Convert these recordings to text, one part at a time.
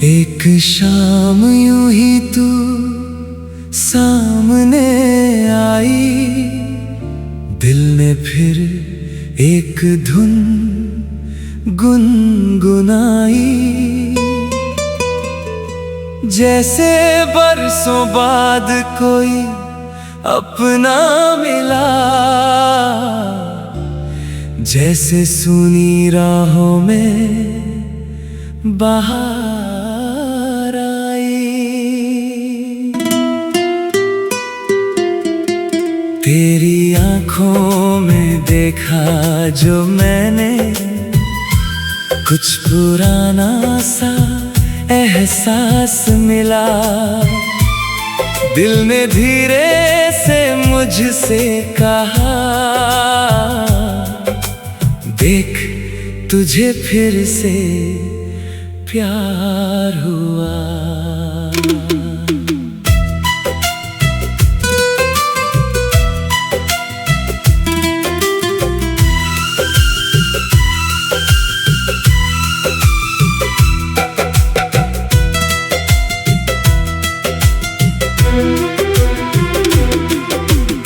एक शाम यूं ही तू सामने आई, दिल ने फिर एक धुन गुनगुनाई। जैसे बरसों बाद कोई अपना मिला, जैसे सूनी राहों में बहार आई। तेरी आंखों में देखा जो मैंने, कुछ पुराना सा एहसास मिला। दिल ने धीरे से मुझसे कहा, देख तुझे फिर से प्यार हुआ।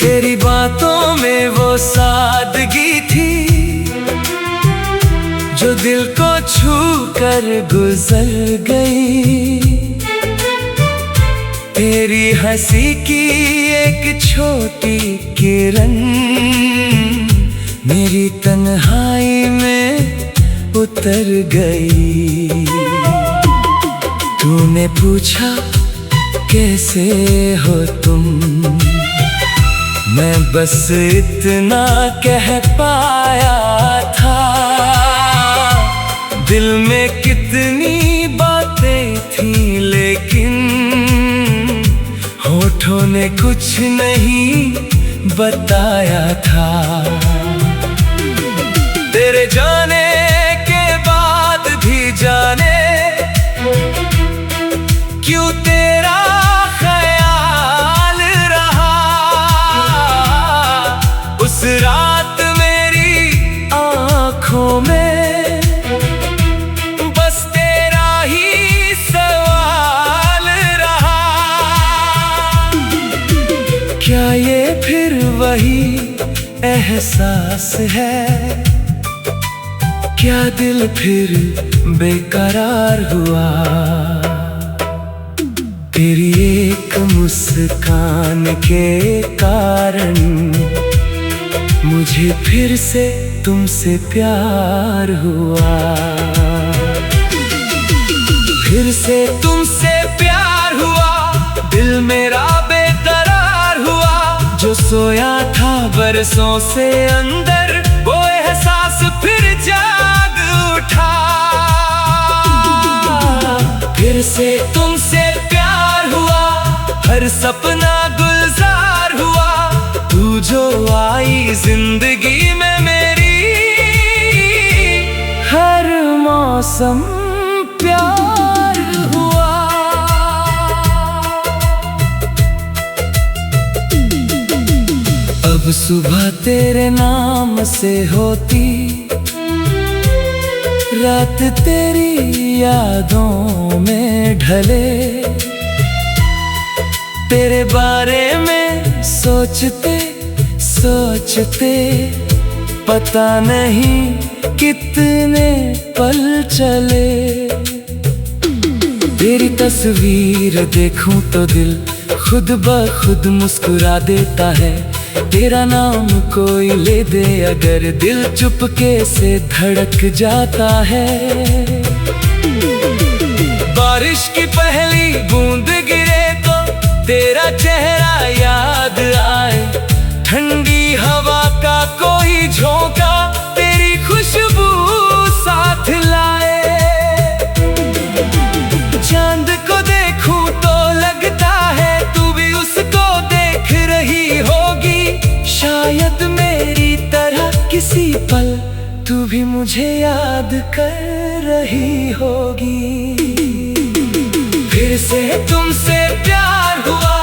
तेरी बातों में वो सादगी थी जो दिल को छू कर गुजर गई। तेरी हंसी की एक छोटी किरण मेरी तन्हाई में उतर गई। तूने पूछा कैसे हो तुम, मैं बस इतना कह पाया था। दिल में कितनी बातें थी लेकिन होठों ने कुछ नहीं बताया था। तेरे जाने के बाद भी जाने क्यों तेरा ख्याल रहा। उस रात मेरी आँखों में क्या ये फिर वही एहसास है, क्या दिल फिर बेकरार हुआ। तेरी एक मुस्कान के कारण मुझे फिर से तुमसे प्यार हुआ। फिर से तुमसे प्यार हुआ, दिल मेरा जो सोया था बरसों से अंदर, वो एहसास फिर जाग उठा। फिर से तुमसे प्यार हुआ, हर सपना गुलजार हुआ। तू जो आई जिंदगी में मेरी, हर मौसम प्यार हुआ। अब सुबह तेरे नाम से होती, रात तेरी यादों में ढले। तेरे बारे में सोचते सोचते पता नहीं कितने पल चले। तेरी तस्वीर देखूं तो दिल खुद ब खुद मुस्कुरा देता है। तेरा नाम कोई ले दे अगर दिल चुपके से धड़क जाता है। बारिश की पहली बूंद गिरे तो तेरा चेहरा याद आए। ठंडी हवा का कोई झोंका तेरी खुशबू साथ लाए। चांद को देखूं तो लगता है तू भी उसको देख रही होगी। शायद मेरी तरह किसी पल तू भी मुझे याद कर रही होगी। फिर से तुमसे प्यार हुआ,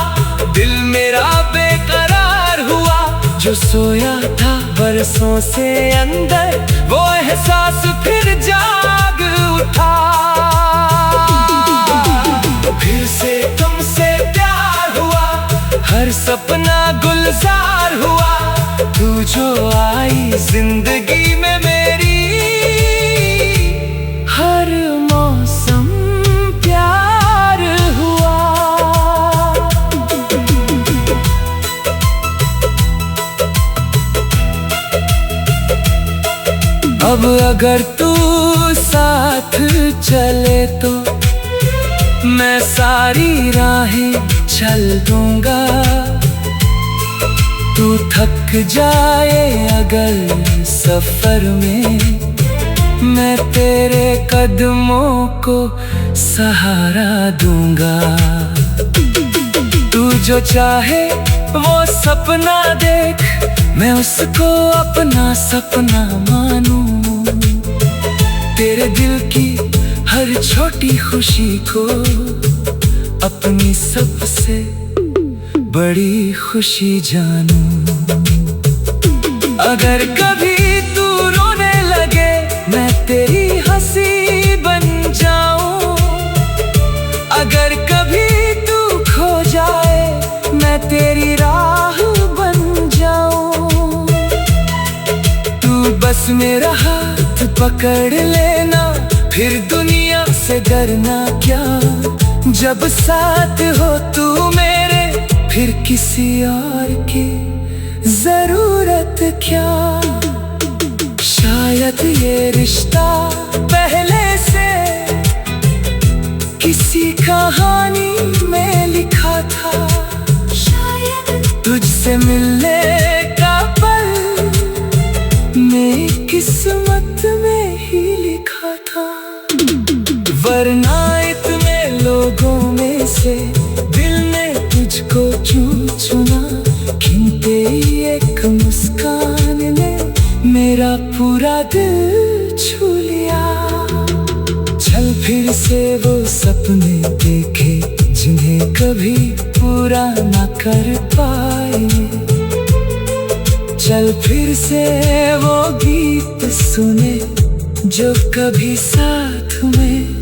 दिल मेरा बेकरार हुआ। जो सोया था बरसों से अंदर, वो एहसास फिर जाग उठा। जो आई जिंदगी में मेरी, हर मौसम प्यार हुआ। अब अगर तू साथ चले तो मैं सारी राहें चल दूंगा। तू थक जाए अगर सफर में, मैं तेरे कदमों को सहारा दूंगा। तू जो चाहे वो सपना देख, मैं उसको अपना सपना मानूं। तेरे दिल की हर छोटी खुशी को अपनी सबसे बड़ी खुशी जानूं। अगर कभी तू रोने लगे, मैं तेरी हंसी बन जाऊं। अगर कभी तू खो जाए, मैं तेरी राह बन जाऊं। तू बस मेरा हाथ पकड़ लेना, फिर दुनिया से डरना क्या। जब साथ हो तू मेरे, फिर किसी और की जरूरत क्या। शायद ये रिश्ता पहले से किसी कहानी में लिखा था। शायद तुझसे मिलने का पल मेरी किस्मत में ही लिखा था। वरना इतने लोगों में से दिल ने तुझको चुना, किंतु एक मुस्कान ने मेरा पूरा दिल छू लिया। चल फिर से वो सपने देखे जिन्हें कभी पूरा ना कर पाए। चल फिर से वो गीत सुने जो कभी साथ में।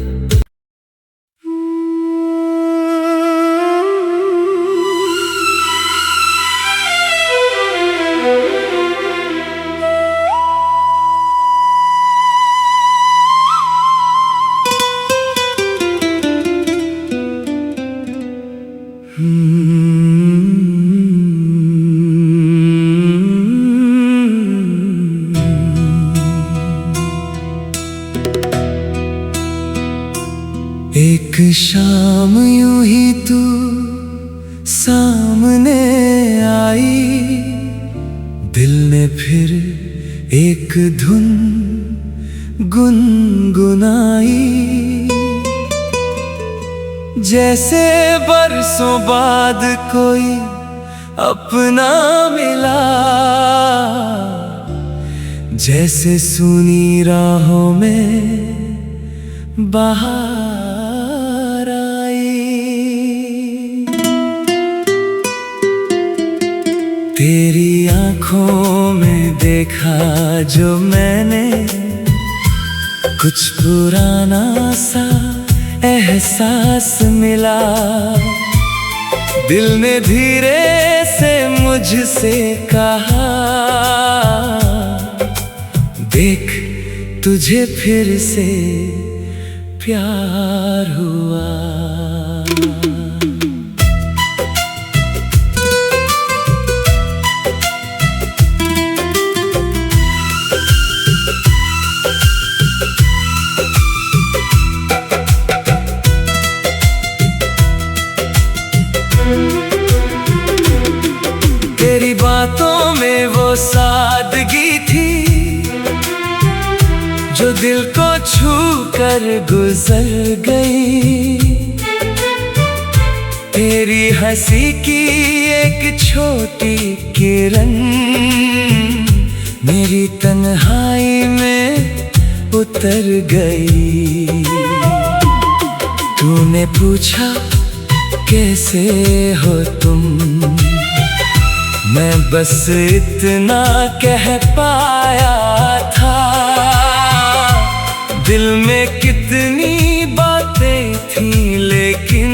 एक शाम यूं ही तू सामने आई, दिल ने फिर एक धुन गुनगुनाई। जैसे बरसों बाद कोई अपना मिला, जैसे सुनी राहों में बहार आई। तेरी आंखों में देखा जो मैंने, कुछ पुराना सा एहसास मिला। दिल ने धीरे से मुझसे कहा, देख तुझे फिर से प्यार हुआ। तेरी बातों में वो सादगी थी जो दिल को छू कर गुजर गई। तेरी हंसी की एक छोटी किरण मेरी तन्हाई में उतर गई। तूने पूछा कैसे हो तुम, मैं बस इतना कह पाया था। दिल में कितनी बातें थी लेकिन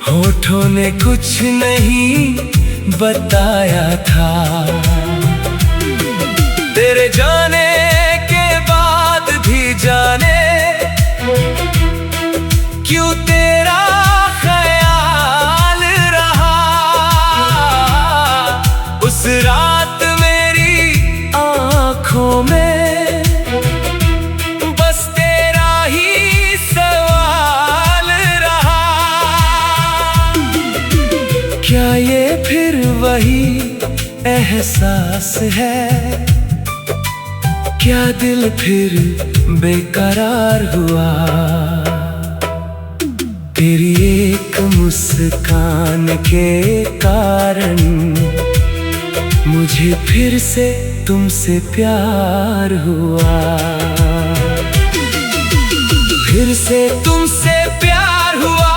होठों ने कुछ नहीं बताया था। तेरे जाने के बाद भी जाने क्यों तेरा ख्याल रहा। उस रात मेरी आँखों में बस तेरा ही सवाल रहा। क्या ये फिर वही एहसास है? क्या दिल फिर बेकरार हुआ? तेरी एक मुस्कान के कारण मुझे फिर से तुमसे प्यार हुआ। फिर से तुमसे प्यार हुआ,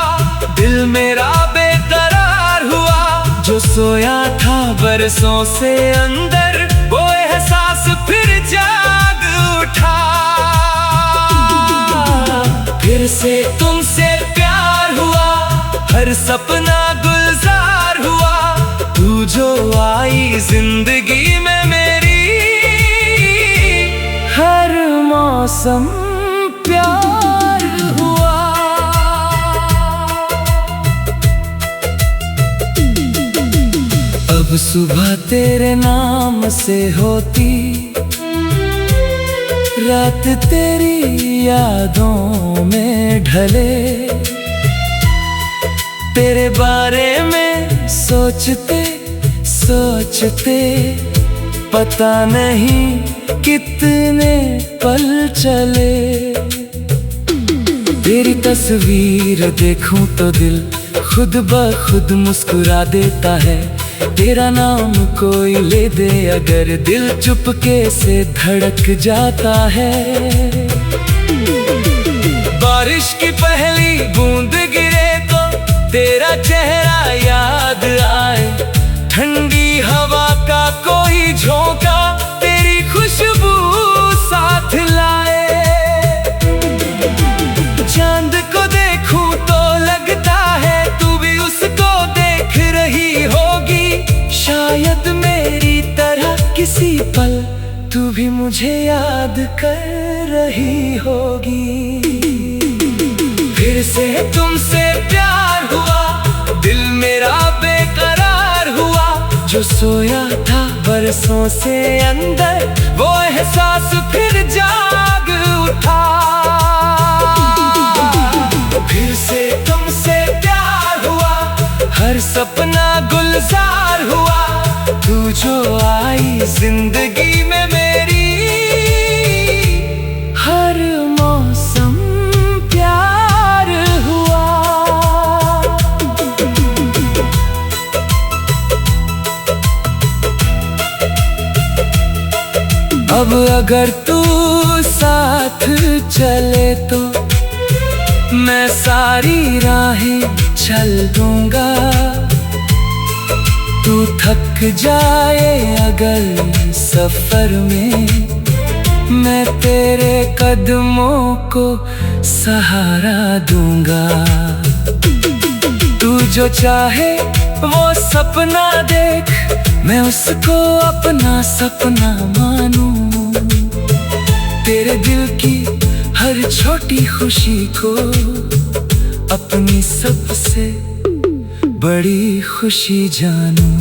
दिल मेरा बेकरार हुआ। जो सोया था बरसों से अंदर, वो एहसास फिर जाग उठा। फिर से तुमसे प्यार हुआ, हर सपना गुलजार हुआ। तू जो आई जिंदगी में मेरी, हर मौसम प्यार हुआ। अब सुबह तेरे नाम से होती, रात तेरी यादों में ढले। तेरे बारे में सोचते सोचते पता नहीं कितने पल चले। तेरी तस्वीर देखूं तो दिल खुद ब खुद मुस्कुरा देता है। तेरा नाम कोई ले दे अगर, दिल चुपके से धड़क जाता है। बारिश की पहली बूंद गिरे तो तेरा चेहरा याद आए। ठंडी हवा का कोई झोंका तेरी खुशबू साथ लाए। चांद को देखूं तो लगता है तू भी उसको देख रही होगी। शायद मेरी तरह किसी पल तू भी मुझे याद कर रही होगी। फिर से तुमसे प्यार हुआ, दिल मेरा बेकरार हुआ। जो सोया था बरसों से अंदर, वो एहसास फिर जाग उठा। फिर से तुमसे प्यार हुआ, हर सपना गुलजार हुआ। तू जो आई जिंदगी में मेरी, हर मौसम प्यार हुआ। अब अगर तू साथ चले तो मैं सारी राहें चल दूंगा। तू थक जाए अगर सफर में, मैं तेरे कदमों को सहारा दूंगा। तू जो चाहे वो सपना देख, मैं उसको अपना सपना मानूं। तेरे दिल की हर छोटी खुशी को अपनी सबसे बड़ी खुशी जानूं।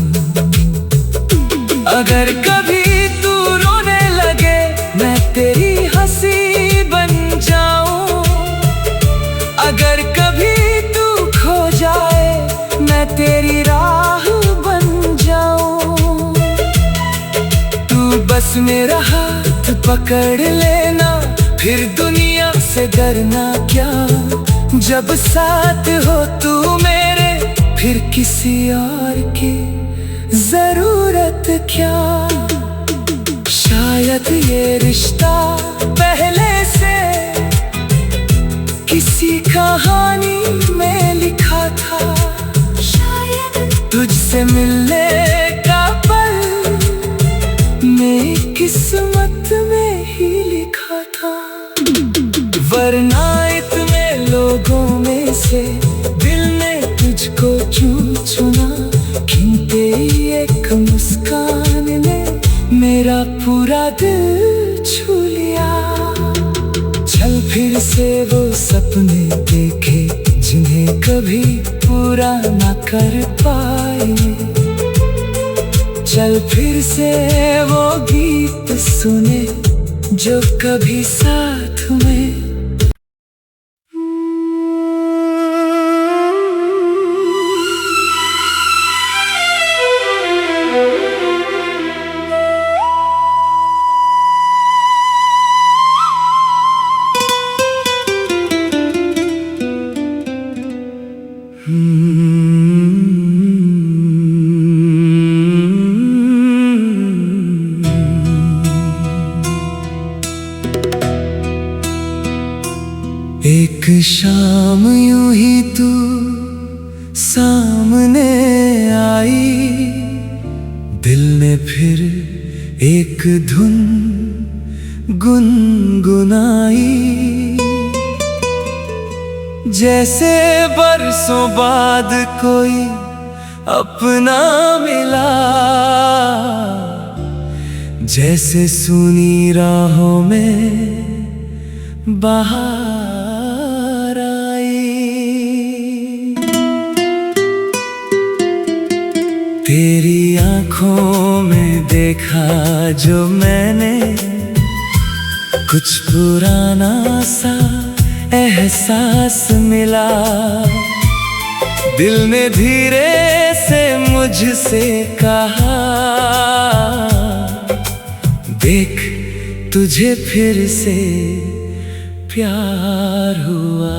अगर कभी तू रोने लगे, मैं तेरी हंसी बन जाऊं। अगर कभी तू खो जाए, मैं तेरी राह बन जाऊं। तू बस मेरा हाथ पकड़ लेना, फिर दुनिया से डरना क्या। जब साथ हो तू मेरे, फिर किसी और की जरूरत क्या। शायद ये रिश्ता पहले से किसी कहानी में लिखा था। शायद तुझसे मिलने का पल मेरी किस्मत में ही लिखा था। वरना इतने लोगों में से दिल ने तुझको क्यों चुना। गिनते ये से वो सपने देखे जिन्हें कभी पूरा ना कर पाए। चल फिर से वो गीत सुने जो कभी साथ में। एक शाम यूं ही तू सामने आई, दिल ने फिर एक धुन गुनगुनाई। जैसे बरसों बाद कोई अपना मिला, जैसे सुनी राहों में बहार आई। तेरी आंखों में देखा जो मैंने, कुछ पुराना सा एहसास मिला। दिल ने धीरे से मुझसे कहा, देख तुझे फिर से प्यार हुआ।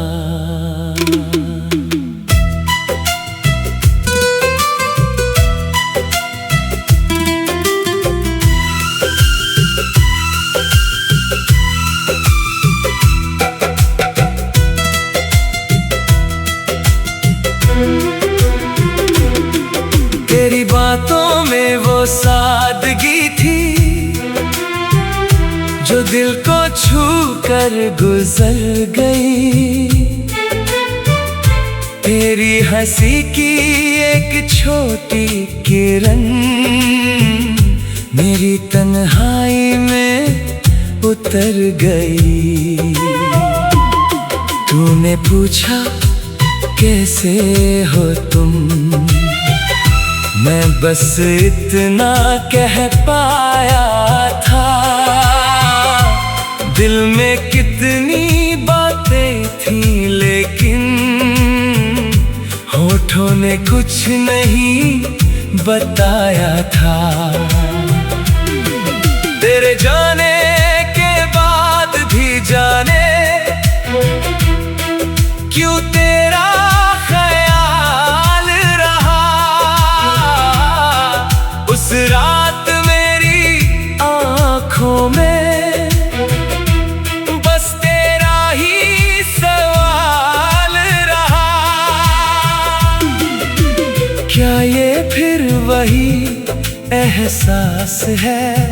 तेरी बातों में वो सादगी थी जो दिल को छू कर गुजर गई। तेरी हंसी की एक छोटी किरण मेरी तन्हाई में उतर गई। तूने पूछा कैसे हो तुम, मैं बस इतना कह पाया था। दिल में कितनी बातें थी लेकिन होठों ने कुछ नहीं बताया था। तेरे जाने के बाद भी जाने क्यों तेरा ख्याल रहा। उस रात मेरी आँखों में क्या ये फिर वही एहसास है,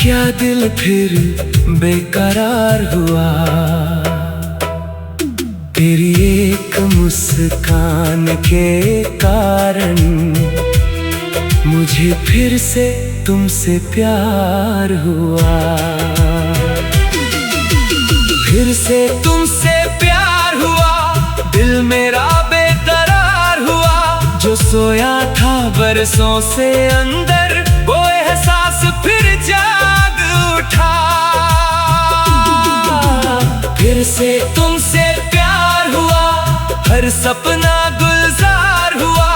क्या दिल फिर बेकरार हुआ। तेरी एक मुस्कान के कारण मुझे फिर से तुमसे प्यार हुआ। फिर से तुमसे प्यार हुआ, दिल मेरा जो सोया था बरसों से अंदर, वो एहसास फिर जाग उठा। फिर से तुमसे प्यार हुआ, हर सपना गुलजार हुआ।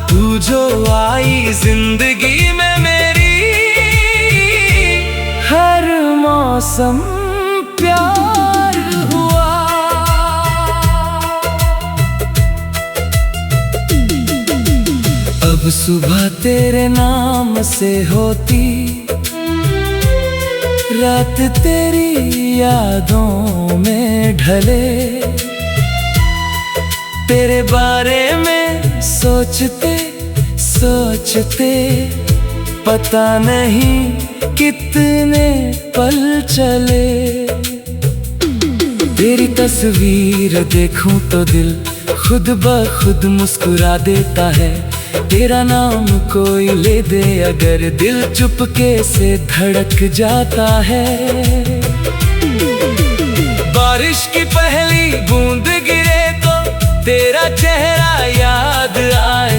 तू जो आई जिंदगी में मेरी, हर मौसम प्यार हुआ। अब सुबह तेरे नाम से होती, रात तेरी यादों में ढले। तेरे बारे में सोचते सोचते पता नहीं कितने पल चले। तेरी तस्वीर देखूं तो दिल खुद ब खुद मुस्कुरा देता है। तेरा नाम कोई ले दे अगर दिल चुपके से धड़क जाता है। बारिश की पहली बूंद गिरे तो तेरा चेहरा याद आए,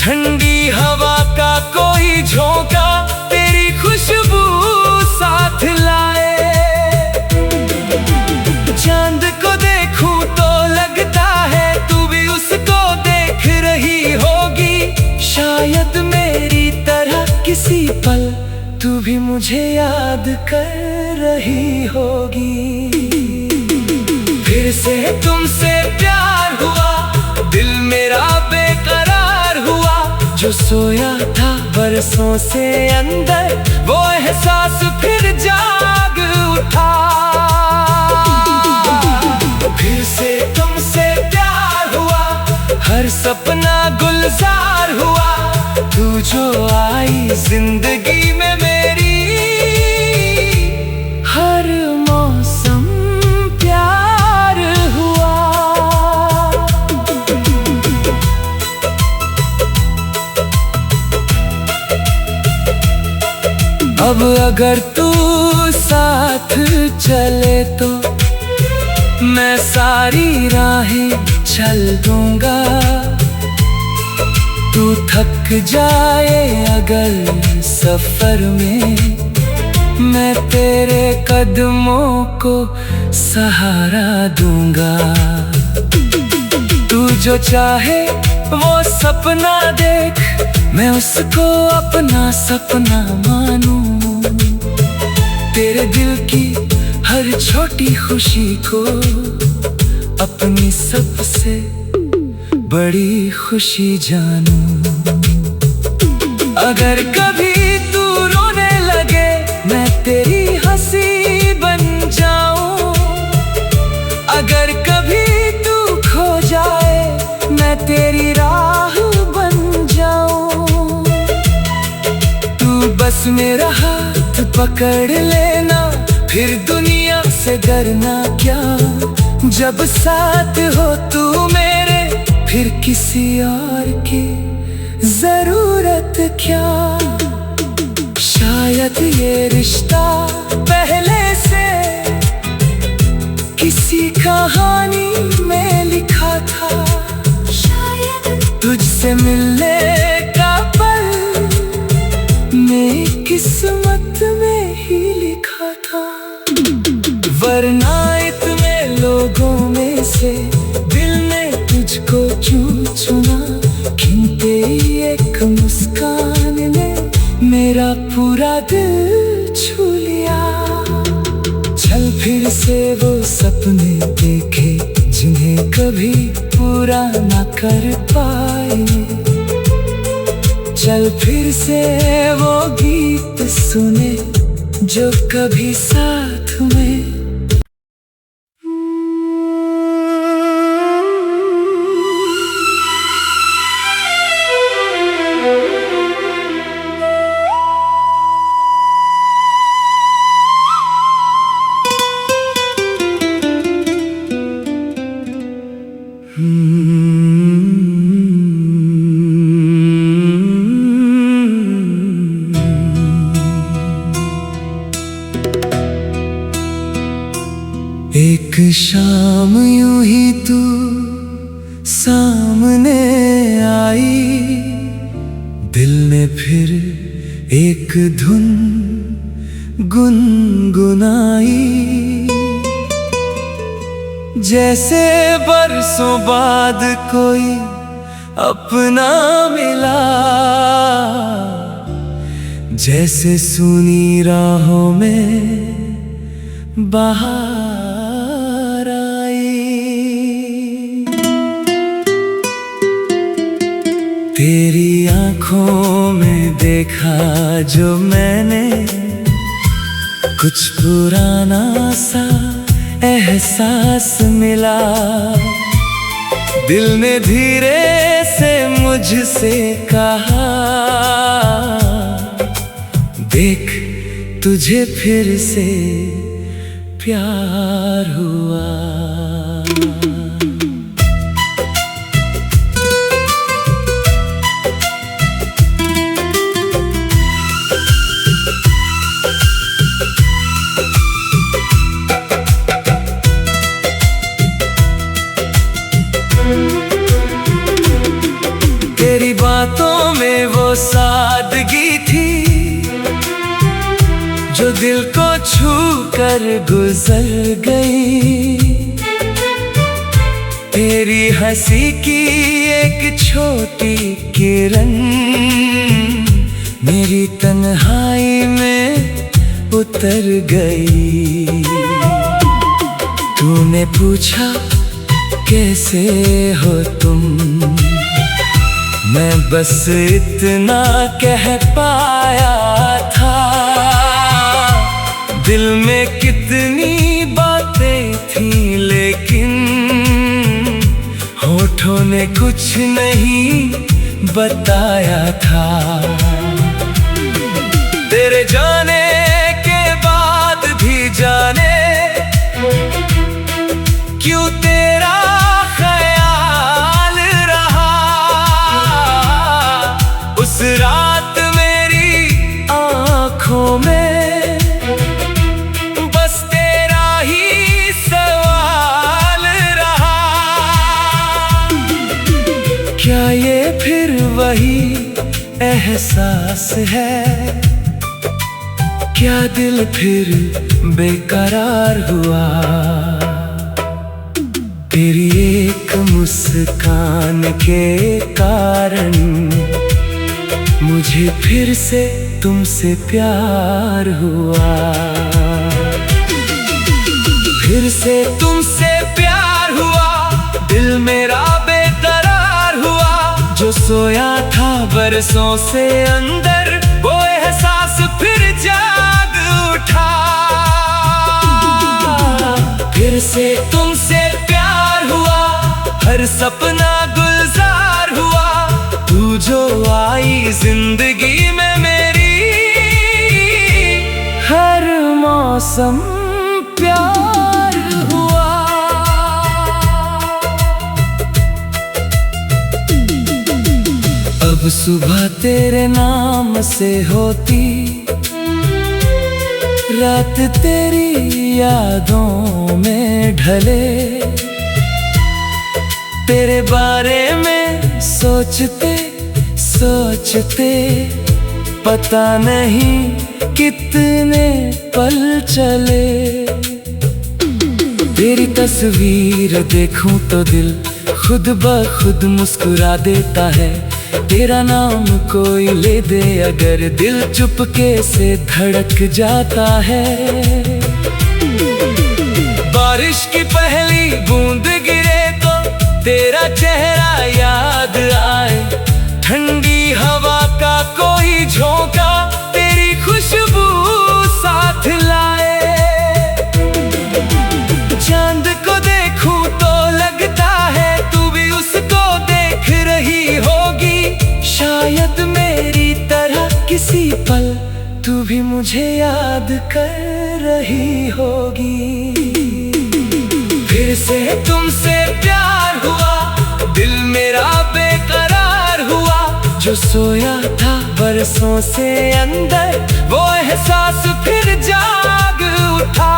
ठंडी हवा का कोई झोंका तेरी खुशबू साथ लाए। चांद को देखूं तो लगता है तू भी उसको देख रही होगी, शायद मेरी तरह किसी पल तू भी मुझे याद कर रही होगी। फिर से तुमसे प्यार हुआ, दिल मेरा बेकरार हुआ, जो सोया था बरसों से अंदर वो एहसास फिर जाग उठा। फिर से तुमसे प्यार हुआ, हर सपना गुलजार हुआ, तू जो आई जिंदगी में मेरी, हर मौसम प्यार हुआ। अब अगर तू साथ चले तो मैं सारी राहें चल दूंगा, तू थक जाए अगर सफर में मैं तेरे कदमों को सहारा दूंगा। तू जो चाहे वो सपना देख, मैं उसको अपना सपना मानूं, तेरे दिल की हर छोटी खुशी को अपनी सबसे बड़ी खुशी जानूं। अगर कभी तू रोने लगे मैं तेरी हंसी बन जाऊं, अगर कभी तू खो जाए मैं तेरी राह बन जाऊं, तू बस मेरा हाथ पकड़ लेना, फिर दुनिया से डरना क्या, जब साथ हो तू मेरे फिर किसी और की जरूरत क्या। शायद ये रिश्ता पहले से किसी कहानी में लिखा था, शायद तुझसे मिलने का पल मेरी किस्मत में ही लिखा था। वरना इतने लोगों में से दिल ने तुझको क्यों चुना, गिनते एक मुस्कान ने मेरा पूरा दिल छू लिया। चल फिर से वो सपने देखे जिन्हें कभी पूरा ना कर पाए, चल फिर से वो गीत सुने जो कभी साथ में। एक शाम यूं ही तू सामने आई, दिल ने फिर एक धुन गुनगुनाई, जैसे बरसों बाद कोई अपना मिला, जैसे सुनी राहों में बहार आई। तेरी आंखों में देखा जो मैंने, कुछ पुराना सा एहसास मिला, दिल ने धीरे से मुझसे कहा, देख तुझे फिर से प्यार हुआ। सादगी थी जो दिल को छू कर गुजर गई। तेरी हंसी की एक छोटी किरण मेरी तन्हाई में उतर गई। तूने पूछा कैसे हो तुम, मैं बस इतना कह पाया था। दिल में कितनी बातें थी लेकिन होठों ने कुछ नहीं बताया था। तेरे जाने के बाद भी जाने क्यों तेरा ख्याल रहा। उस रात मेरी आँखों में बस तेरा ही सवाल रहा। क्या ये फिर वही एहसास है, क्या दिल फिर बेकरार हुआ। तेरी एक मुस्कान के कारण मुझे फिर से तुमसे प्यार हुआ। फिर से तुमसे प्यार हुआ, दिल मेरा बेकरार हुआ। जो सोया था बरसों से अंदर वो एहसास फिर जाग उठा। फिर से तुमसे प्यार हुआ, हर सपना गुलजार हुआ। तू जो आई जिंदगी में मेरी, हर मौसम प्यार हुआ। अब सुबह तेरे नाम से होती, रात तेरी यादों में ढले। तेरे बारे में सोचते सोचते पता नहीं कितने पल चले। तेरी तस्वीर देखूं तो दिल खुद ब खुद मुस्कुरा देता है। तेरा नाम कोई ले दे अगर दिल चुपके से धड़क जाता है। बारिश की पहली बूंद गिरे तो तेरा चेहरा याद आए। ठंडी हवा का कोई झोंका तेरी खुशबू साथ लाए। चांद को देखूं तो लगता है तू भी उसको देख रही होगी। शायद मेरी तरह किसी पल तू भी मुझे याद कर रही होगी। फिर से तुमसे प्यार हुआ, दिल मेरा बेकरार हुआ। जो सोया था बरसों से अंदर वो एहसास फिर जाग उठा।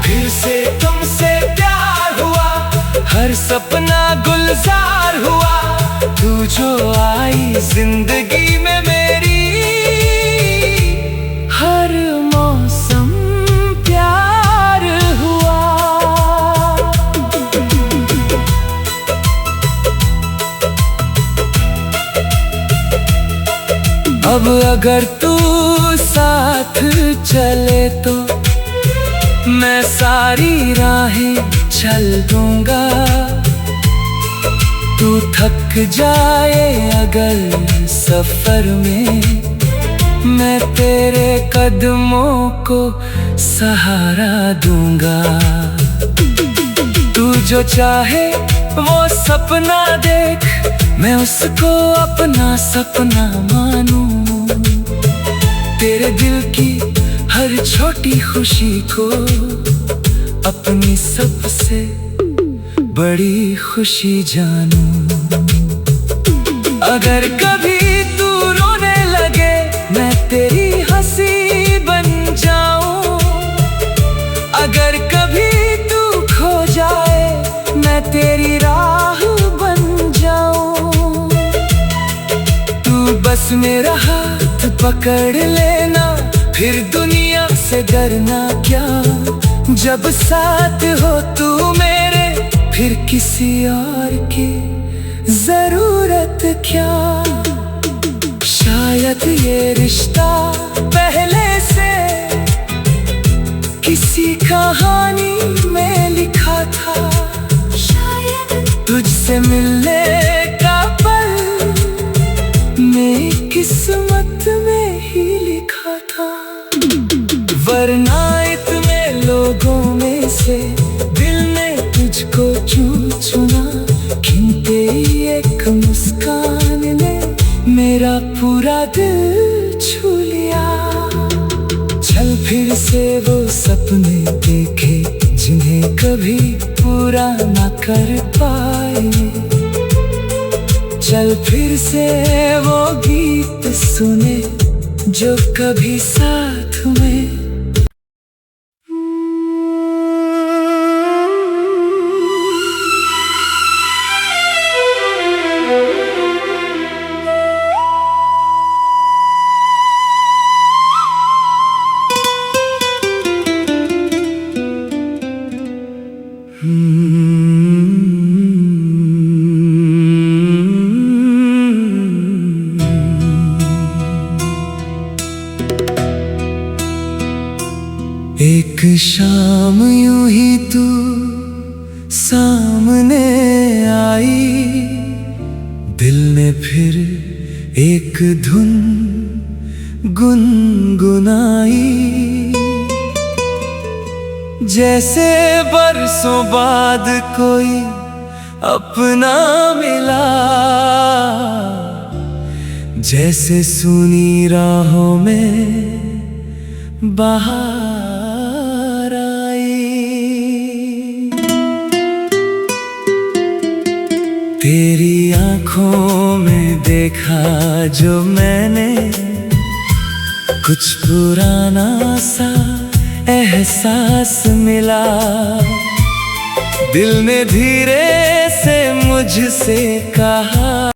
फिर से तुमसे प्यार हुआ, हर सपना गुलजार हुआ। तू जो आई जिंदगी में मेरी, हर मौसम प्यार हुआ। अब अगर तू साथ चले तो मैं सारी राहें चल दूंगा। तू थक जाए अगर सफर में मैं तेरे कदमों को सहारा दूंगा। तू जो चाहे वो सपना देख, मैं उसको अपना सपना मानूं। तेरे दिल की हर छोटी खुशी को अपनी सबसे बड़ी खुशी जानूं। अगर कभी तू रोने लगे मैं तेरी हंसी बन जाऊं। अगर कभी तू खो जाए मैं तेरी राह बन जाऊं। मेरा हाथ पकड़ लेना, फिर दुनिया से डरना क्या। जब साथ हो तू मेरे, फिर किसी और की जरूरत क्या। शायद ये रिश्ता पहले से किसी कहानी में लिखा था। शायद तुझसे मिलने का पल मेरी किस्मत में ही लिखा था। वरना इतने लोगों में से दिल ने तुझको चुना, खिंते एक मुस्कान ने मेरा पूरा दिल छू लिया। चल फिर से वो सपने देखे जिन्हें कभी पूरा ना कर पाए। चल फिर से वो गीत सुने जो कभी साथ में। एक शाम यूं ही तू सामने आई, दिल ने फिर एक धुन गुनगुनाई। जैसे बरसों बाद कोई अपना मिला, जैसे सुनी राहों में बहार आई। तेरी आंखों में देखा जो मैंने, कुछ पुराना सा एहसास मिला। दिल ने धीरे से मुझसे कहा,